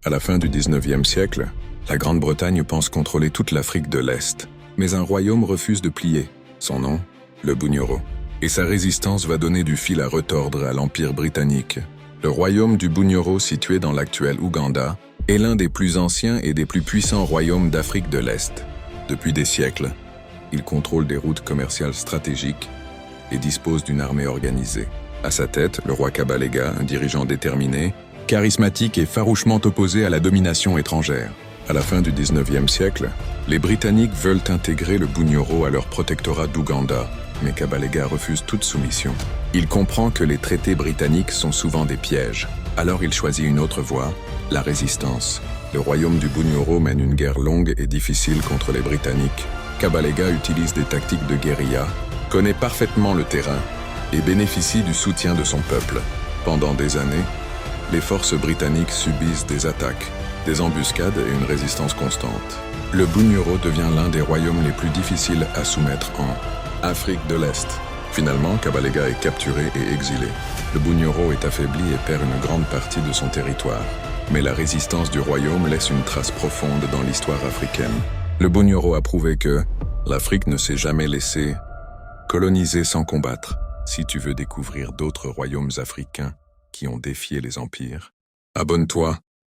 À la fin du 19e siècle, la Grande-Bretagne pense contrôler toute l'Afrique de l'Est. Mais un royaume refuse de plier. Son nom, le Bunyoro. Et sa résistance va donner du fil à retordre à l'Empire britannique. Le royaume du Bunyoro, situé dans l'actuel Ouganda, est l'un des plus anciens et des plus puissants royaumes d'Afrique de l'Est. Depuis des siècles, il contrôle des routes commerciales stratégiques et dispose d'une armée organisée. À sa tête, le roi Kabalega, un dirigeant déterminé, charismatique et farouchement opposé à la domination étrangère. À la fin du 19e siècle, les Britanniques veulent intégrer le Bunyoro à leur protectorat d'Ouganda, mais Kabalega refuse toute soumission. Il comprend que les traités britanniques sont souvent des pièges. Alors il choisit une autre voie, la résistance. Le royaume du Bunyoro mène une guerre longue et difficile contre les Britanniques. Kabalega utilise des tactiques de guérilla, connaît parfaitement le terrain et bénéficie du soutien de son peuple. Pendant des années, les forces britanniques subissent des attaques, des embuscades et une résistance constante. Le Bunyoro devient l'un des royaumes les plus difficiles à soumettre en Afrique de l'Est. Finalement, Kabalega est capturé et exilé. Le Bunyoro est affaibli et perd une grande partie de son territoire. Mais la résistance du royaume laisse une trace profonde dans l'histoire africaine. Le Bunyoro a prouvé que l'Afrique ne s'est jamais laissée coloniser sans combattre. Si tu veux découvrir d'autres royaumes africains qui ont défié les empires, abonne-toi